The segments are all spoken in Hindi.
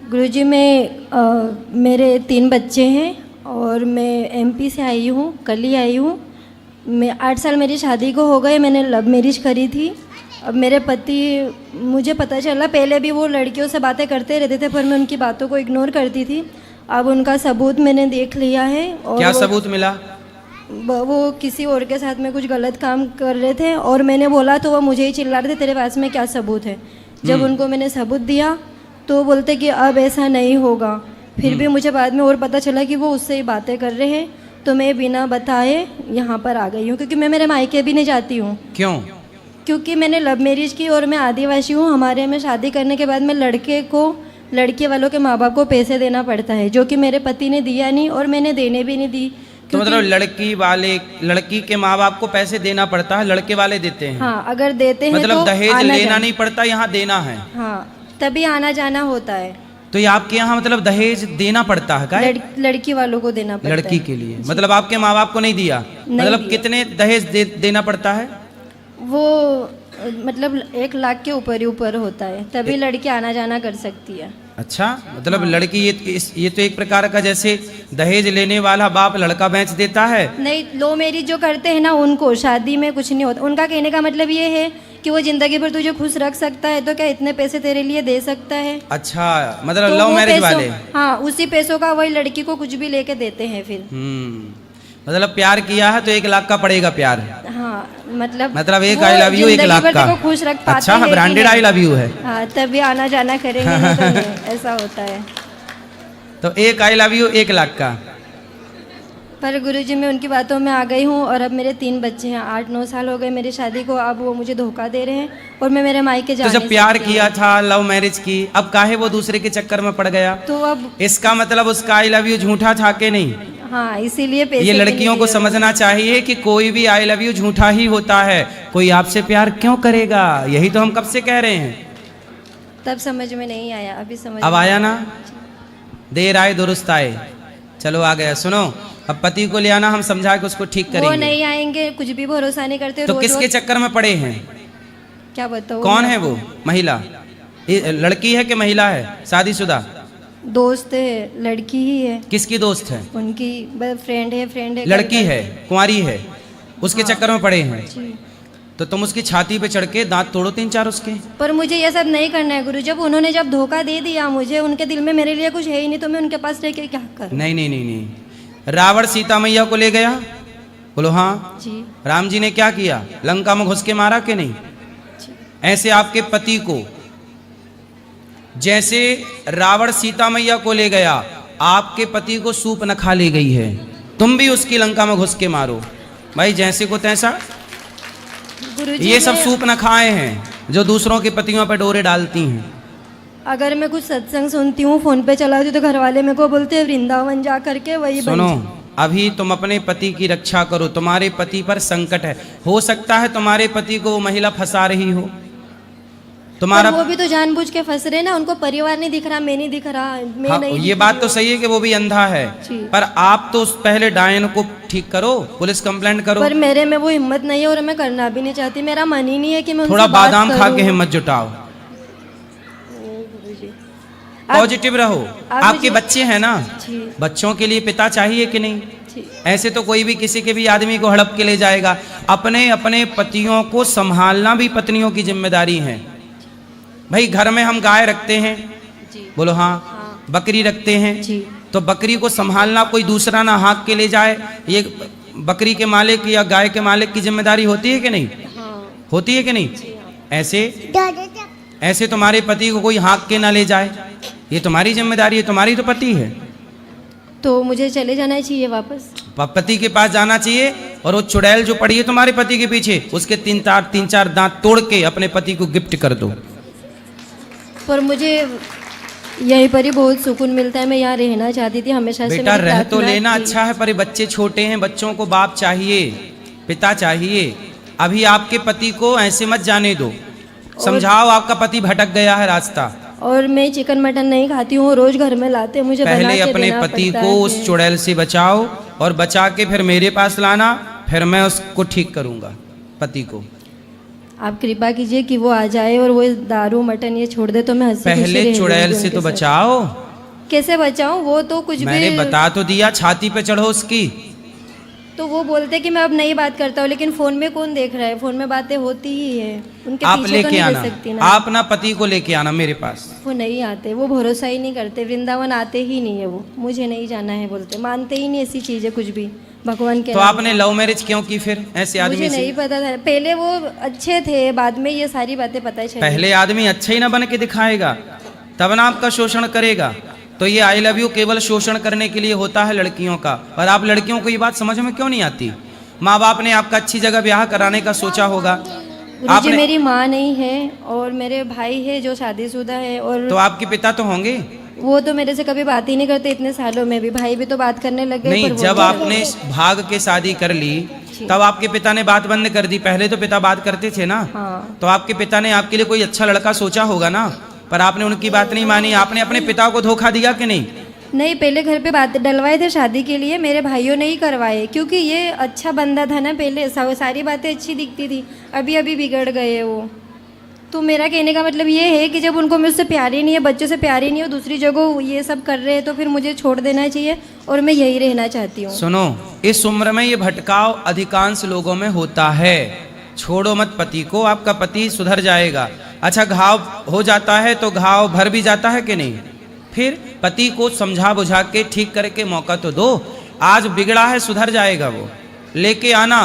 गुरुजी मेरे 3 बच्चे हैं और मैं एमपी से आई हूँ, कल ही आई हूँ। मैं 8 साल मेरी शादी को हो गए, मैंने लव मैरिज करी थी। अब मेरे पति, मुझे पता चला पहले भी वो लड़कियों से बातें करते रहते थे पर मैं उनकी बातों को इग्नोर करती थी। अब उनका सबूत मैंने देख लिया है। और क्या सबूत मिला? वो किसी और के साथ में कुछ गलत काम कर रहे थे और मैंने बोला तो वो मुझे ही चिल्ला रहे थे तेरे पास में क्या सबूत है। जब उनको मैंने सबूत दिया तो वो बोलते कि अब ऐसा नहीं होगा। फिर भी मुझे बाद में और पता चला कि वो उससे ही बातें कर रहे हैं, तो मैं बिना बताए यहाँ पर आ गई हूँ क्योंकि मैं मेरे मायके भी नहीं जाती हूँ। क्यों? क्योंकि मैंने लव मैरिज की और मैं आदिवासी हूँ। हमारे में शादी करने के बाद में लड़के वालों के माँ बाप को पैसे देना पड़ता है, जो कि मेरे पति ने दिया नहीं और मैंने देने भी नहीं दी। तो मतलब लड़की के माँ बाप को पैसे देना पड़ता है, लड़के वाले देते हैं? हाँ, अगर देते हैं मतलब तो दहेज लेना नहीं पड़ता, यहाँ देना है। हाँ, तभी आना जाना होता है। तो ये आपके यहाँ मतलब दहेज देना पड़ता है क्या? लड़की वालों को देना पड़ता है। लड़की के लिए मतलब आपके माँ बाप को नहीं दिया? मतलब दिया। कितने दहेज देना पड़ता है? वो मतलब 1 लाख के ऊपर ही ऊपर होता है, तभी लड़की आना जाना कर सकती है। अच्छा, मतलब लड़की ये तो एक प्रकार का जैसे दहेज लेने वाला बाप लड़का बेच देता है। नहीं, लो मैरिज जो करते हैं ना उनको शादी में कुछ नहीं होता। उनका कहने का मतलब ये है कि वो जिंदगी भर तुझे खुश रख सकता है, तो क्या इतने पैसे तेरे लिए दे सकता है? अच्छा, मतलब तो लव मैरिज वाले। हाँ, उसी पैसों का वही लड़की को कुछ भी लेके देते हैं फिर। मतलब प्यार किया है तो 1 लाख का पड़ेगा प्यार। हाँ, मतलब एक आई लव यू 1 लाख का। खुश रख पाते अच्छा, ब्रांडेड आई लव यू है। हाँ, तभी आना जाना करेंगे, नहीं तो नहीं, ऐसा होता है। तो एक आई लव यू 1 लाख का। पर गुरुजी मैं उनकी बातों में आ गई हूँ और अब मेरे 3 बच्चे हैं। 8-9 साल हो गए मेरी शादी को, अब वो मुझे धोखा दे रहे हैं और मैं मेरे मायके जाने तो जब प्यार किया था, लव मैरिज की, अब काहे वो दूसरे के चक्कर में पड़ गया? तो अब इसका मतलब उसका आई लव यू झूठा था कि नहीं? हाँ, इसीलिए पैसे ये लड़कियों को समझना चाहिए कि कोई भी आई लव यू झूठा ही होता है। कोई आपसे प्यार क्यों करेगा? यही तो हम कब से कह रहे हैं। तब समझ में नहीं आया, अभी समझ अब आया ना? देर आए दुरुस्त आए। चलो आ गया। सुनो, अब पति को ले आना, हम समझा के उसको ठीक करेंगे। वो नहीं आएंगे, कुछ भी भरोसा नहीं करते। तो किसके चक्कर में पड़े हैं? क्या बताओ? कौन है वो महिला? लड़की है कि महिला है? शादीशुदा? दोस्त है, लड़की ही है। किसकी दोस्त है? उनकी फ्रेंड है। लड़की है, कुंवारी है, उसके हाँ, चक्कर में पड़े हैं। जी। तो तुम उसकी छाती पे चढ़ के दांत तोड़ो 3-4 उसके। पर मुझे ये सब नहीं करना है गुरु। जब उन्होंने धोखा दे दिया मुझे, उनके दिल में मेरे लिए कुछ है ही नहीं, तो मैं उनके पास रह के क्या करूं? नहीं। रावण सीता मैया को ले गया, बोलो हाँ जी। राम जी ने क्या किया? लंका में घुस के मारा कि नहीं? ऐसे आपके पति को जैसे रावण सीता मैया को ले गया, आपके पति को सूप न खा ले गई है, तुम भी उसकी लंका में घुस के मारो भाई, जैसे को तैसा। ये सब सूप न खाए हैं जो दूसरों के पतियों पर डोरे डालती हैं। अगर मैं कुछ सत्संग सुनती हूँ, फोन पे चलाती हूँ, तो घर वाले मेरे को बोलते हैं वृंदावन जा करके वही सुनो, अभी तुम अपने पति की रक्षा करो। तुम्हारे पति पर संकट है, हो सकता है तुम्हारे पति को वो महिला फंसा रही हो। तुम्हारा वो भी तो जानबूझ के फंस रहे ना, उनको परिवार नहीं दिख रहा, मैं नहीं दिख रहा, मैं हाँ, नहीं ये बात तो सही है कि वो भी अंधा है, पर आप तो पहले डायन को ठीक करो, पुलिस कंप्लेंट करो। पर मेरे में वो हिम्मत नहीं है और मैं करना भी नहीं चाहती। मेरा मन ही नहीं है कि मैं थोड़ा बादाम खा के हिम्मत जुटाओ, पॉजिटिव रहो। आपके बच्चे हैं ना, बच्चों के लिए पिता चाहिए कि नहीं? ऐसे तो कोई भी किसी के भी आदमी को हड़प के ले जाएगा। अपने अपने पतियों को संभालना भी पत्नियों की जिम्मेदारी है भाई। घर में हम गाय रखते हैं, बोलो हाँ, बकरी रखते हैं, तो बकरी को संभालना कोई दूसरा ना हाँक के ले जाए, ये बकरी के मालिक या गाय के मालिक की जिम्मेदारी होती है कि नहीं? होती है कि नहीं? ऐसे तुम्हारे पति को कोई हाँक के ना ले जाए, ये तुम्हारी जिम्मेदारी है, तुम्हारी तो पति है। तो मुझे चले जाना चाहिए वापस, पति के पास जाना चाहिए। और वो चुड़ैल जो पड़ी है तुम्हारे पति के पीछे, उसके 3-4 दांत तोड़ के अपने पति को गिफ्ट कर दो। पर मुझे यहीं पर ही बहुत सुकून मिलता है, मैं यहाँ रहना चाहती थी हमेशा से। बेटा रह तो लेना अच्छा है, पर बच्चे छोटे हैं, बच्चों को बाप चाहिए, पिता चाहिए। अभी आपके पति को ऐसे मत जाने दो, समझाओ, आपका पति भटक गया है रास्ता। और मैं चिकन मटन नहीं खाती हूँ, रोज घर में लाते मुझे। पहले अपने पति को उस चुड़ैल से बचाओ, और बचा के फिर मेरे पास लाना, फिर मैं उसको ठीक करूंगा पति को। आप कृपा कीजिए कि वो आ जाए और वो दारू मटन ये छोड़ दे तो मैं हंसी खुशी पहले रह चुड़ैल लूंगी से तो उनके साथ। बचाओ। कैसे बचाऊं? वो तो कुछ मैंने भी बता तो दिया, छाती पे चढ़ो उसकी। तो वो बोलते कि मैं अब नहीं बात करता हूँ, लेकिन फोन में कौन देख रहा है? फोन में बातें होती ही है, उनके आप पीछे तो लेके नहीं आना, रह सकती ना। आप ना पति को लेके आना मेरे पास। वो नहीं आते, वो भरोसा ही नहीं करते, वृंदावन आते ही नहीं है वो, मुझे नहीं जाना है बोलते, मानते ही नहीं ऐसी चीज़ है कुछ भी भगवान के तो नाम आपने का। लव मैरिज क्यों की फिर ऐसे आदमी मुझे से? नहीं पता था, पहले वो अच्छे थे, बाद में ये सारी बातें पता चली। पहले आदमी अच्छा ही ना बन के दिखाएगा तब ना आपका शोषण करेगा। तो ये आई लव यू केवल शोषण करने के लिए होता है लड़कियों का। पर आप लड़कियों को ये बात समझ में क्यों नहीं आती? माँ बाप ने आपका अच्छी जगह ब्याह कराने का सोचा होगा। गुरुजी मेरी माँ नहीं है और मेरे भाई है जो शादीशुदा है, और तो आपके पिता तो होंगे। वो तो मेरे से कभी बात ही नहीं करते इतने सालों में भी। भाई भी तो बात करने लग गए, नहीं, पर वो जब नहीं आपने भाग के शादी कर ली तब आपके पिता ने बात बंद कर दी। पहले तो पिता बात करते थे ना। हाँ। तो आपके पिता ने आपके लिए कोई अच्छा लड़का सोचा होगा ना, पर आपने उनकी बात नहीं मानी। आपने अपने पिता को धोखा दिया कि नहीं? नहीं, पहले घर पे बात डलवाए थे शादी के लिए, मेरे भाइयों ने ही करवाए, क्योंकि ये अच्छा बंदा था ना, पहले सारी बातें अच्छी दिखती थी, अभी अभी बिगड़ गए वो। तो मेरा कहने का मतलब ये है कि जब उनको मुझसे प्यार ही नहीं है, बच्चों से प्यार ही नहीं है, दूसरी जगह ये सब कर रहे हैं, तो फिर मुझे छोड़ देना चाहिए और मैं यही रहना चाहती हूँ। सुनो, इस उम्र में ये भटकाव अधिकांश लोगों में होता है। छोड़ो मत पति को, आपका पति सुधर जाएगा। अच्छा, घाव हो जाता है तो घाव भर भी जाता है कि नहीं? फिर पति को समझा बुझा के ठीक करके मौका तो दो। आज बिगड़ा है, सुधर जाएगा वो। लेके आना,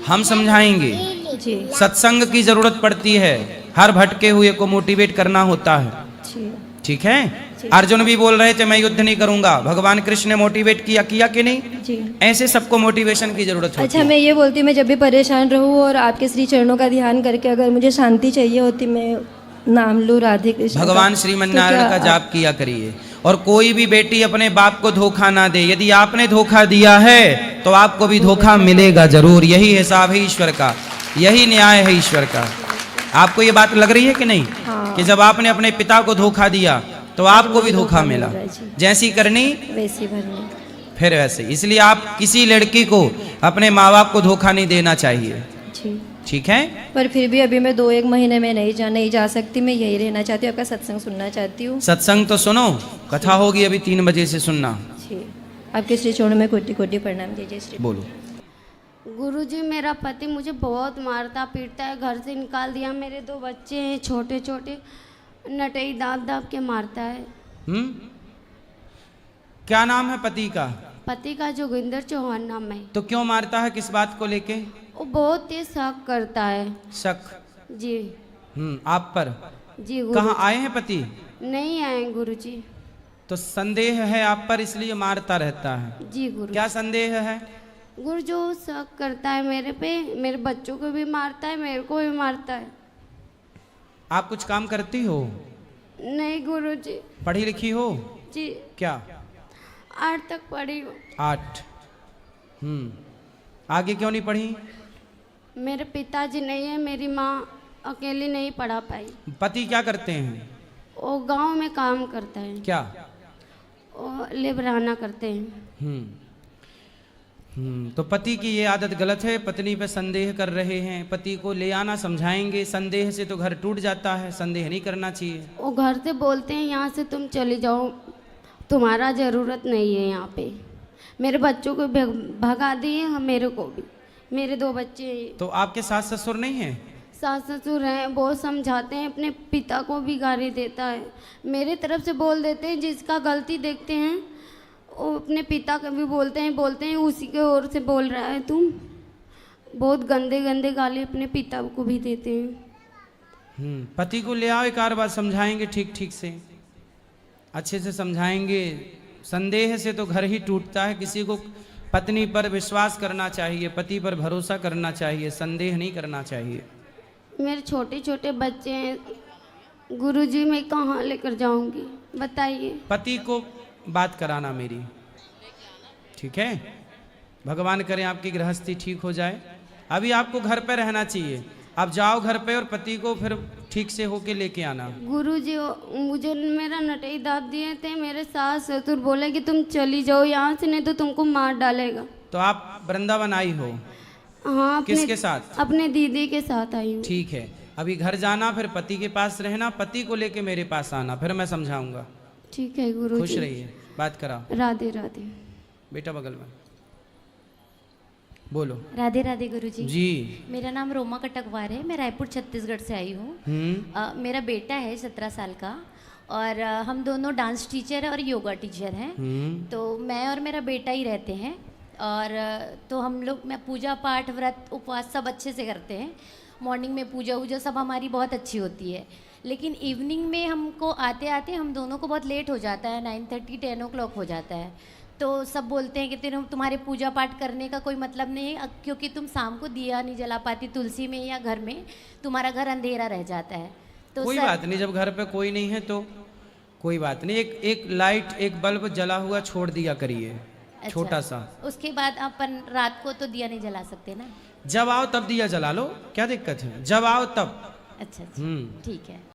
हम समझाएंगे। जी सत्संग की जरूरत पड़ती है, हर भटके हुए को मोटिवेट करना होता है। जी ठीक है? अर्जुन भी बोल रहे थे मैं युद्ध नहीं करूंगा, भगवान कृष्ण ने मोटिवेट किया कि नहीं? जी। ऐसे सबको मोटिवेशन की जरूरत होती अच्छा, है। मैं ये बोलती हूँ, मैं जब भी परेशान रहूँ और आपके श्री चरणों का ध्यान करके अगर मुझे शांति चाहिए होती, मैं नाम लूँ राधे कृष्ण भगवान का, श्रीमन तो नारायण क्या का जाप किया करिए। और कोई भी बेटी अपने बाप को धोखा ना दे। यदि आपने धोखा दिया है तो आपको भी धोखा मिलेगा जरूर। यही हिसाब है ईश्वर का, यही न्याय है ईश्वर का। आपको ये बात लग रही है कि नहीं? हाँ। कि जब आपने अपने पिता को धोखा दिया तो आपको भी धोखा मिला। जैसी करनी वैसी भरनी। फिर वैसे। इसलिए आप किसी लड़की को अपने माँ बाप को धोखा नहीं देना चाहिए। जी। ठीक है? पर फिर भी अभी मैं 2-1 महीने में नहीं जा सकती, मैं यही रहना चाहती हूँ, आपका सत्संग सुनना चाहती हूँ। सत्संग तो सुनो, कथा होगी अभी 3 बजे से, सुनना। जी, आपके श्री चरणों में कोटि कोटि प्रणाम। जय श्री। बोलो। गुरुजी, मेरा पति मुझे बहुत मारता पीटता है, घर से निकाल दिया। मेरे 2 बच्चे हैं छोटे छोटे, नटई दाब दाब के मारता है। क्या नाम है पति का? पति का जोगिंदर चौहान नाम है। तो क्यों मारता है, किस बात को लेके? वो बहुत तेज शक करता है। शक? जी। आप पर? जी गुरु। कहाँ आए हैं पति? नहीं आए गुरुजी। तो संदेह है आप पर, इसलिए मारता रहता है। जी गुरु। क्या संदेह है? गुरु जो शक करता है मेरे पे, मेरे बच्चों को भी मारता है, मेरे को भी मारता है। आप कुछ काम करती हो? नहीं गुरुजी। पढ़ी लिखी हो? जी। क्या? 8 तक पढ़ी हूँ। 8? आगे क्यों नहीं पढ़ी? मेरे पिताजी नहीं है, मेरी माँ अकेली नहीं पढ़ा पाई। पति क्या करते हैं? वो गांव में काम करता है। क्या? वो लेबराना करते हैं। तो पति की ये आदत गलत है, पत्नी पे संदेह कर रहे हैं। पति को ले आना, समझाएंगे। संदेह से तो घर टूट जाता है, संदेह नहीं करना चाहिए। वो घर से बोलते हैं यहाँ से तुम चले जाओ, तुम्हारा ज़रूरत नहीं है यहाँ पे। मेरे बच्चों को भगा दिए, हम मेरे को भी। मेरे 2 बच्चे हैं। तो आपके सास ससुर नहीं हैं? सास ससुर हैं, बहुत समझाते हैं, अपने पिता को भी गाली देता है। मेरे तरफ से बोल देते हैं, जिसका गलती देखते हैं वो अपने पिता का भी बोलते हैं उसी के ओर से बोल रहा है तुम। बहुत गंदे गंदे गाली अपने पिता को भी देते हैं। पति को ले आओ, एक आध बार समझाएंगे, ठीक ठीक से अच्छे से समझाएंगे। संदेह से तो घर ही टूटता है। किसी को पत्नी पर विश्वास करना चाहिए, पति पर भरोसा करना चाहिए, संदेह नहीं करना चाहिए। मेरे छोटे छोटे बच्चे हैं गुरुजी, मैं कहाँ लेकर जाऊंगी बताइए। पति को बात कराना मेरी, ठीक है? भगवान करे आपकी गृहस्थी ठीक हो जाए। अभी आपको घर पे रहना चाहिए। आप जाओ घर पे और पति को फिर ठीक से होके लेके आना। गुरुजी मुझे मेरा नटई दाब दिए थे। मेरे सास ससुर बोले कि तुम चली जाओ यहाँ से, नहीं तो तुमको मार डालेगा। तो आप वृंदावन आई हो? हाँ, किसके साथ? अपने दीदी के साथ आई हूँ। ठीक है, अभी घर जाना, फिर पति के पास रहना, पति को लेके मेरे पास आना, फिर मैं समझाऊंगा। ठीक है गुरु खुश जी। रहिए, बात कराओ। राधे राधे। बेटा बगल में बोलो। राधे राधे गुरुजी। जी। मेरा नाम रोमा कटकवार है, मैं रायपुर छत्तीसगढ़ से आई हूँ। मेरा बेटा है 17 साल का, और हम दोनों डांस टीचर और योगा टीचर हैं। तो मैं और मेरा बेटा ही रहते हैं, और तो हम लोग, मैं पूजा पाठ व्रत उपवास सब अच्छे से करते हैं। मॉर्निंग में पूजा वूजा सब हमारी बहुत अच्छी होती है, लेकिन इवनिंग में हमको आते आते हम दोनों को बहुत लेट हो जाता है, 9:30 10 o'clock हो जाता है। तो सब बोलते हैं कि तुम्हारे पूजा पाठ करने का कोई मतलब नहीं है, क्योंकि तुम शाम को दिया नहीं जला पाती तुलसी में या घर में, तुम्हारा घर अंधेरा रह जाता है। तो कोई बात नहीं, जब घर पे कोई नहीं है तो कोई बात नहीं, एक लाइट, एक बल्ब जला हुआ छोड़ दिया करिए। अच्छा, छोटा सा। उसके बाद अपन रात को तो दिया नहीं जला सकते ना। जब आओ तब दिया जला लो, क्या दिक्कत है, जब आओ तब। अच्छा अच्छा, ठीक है।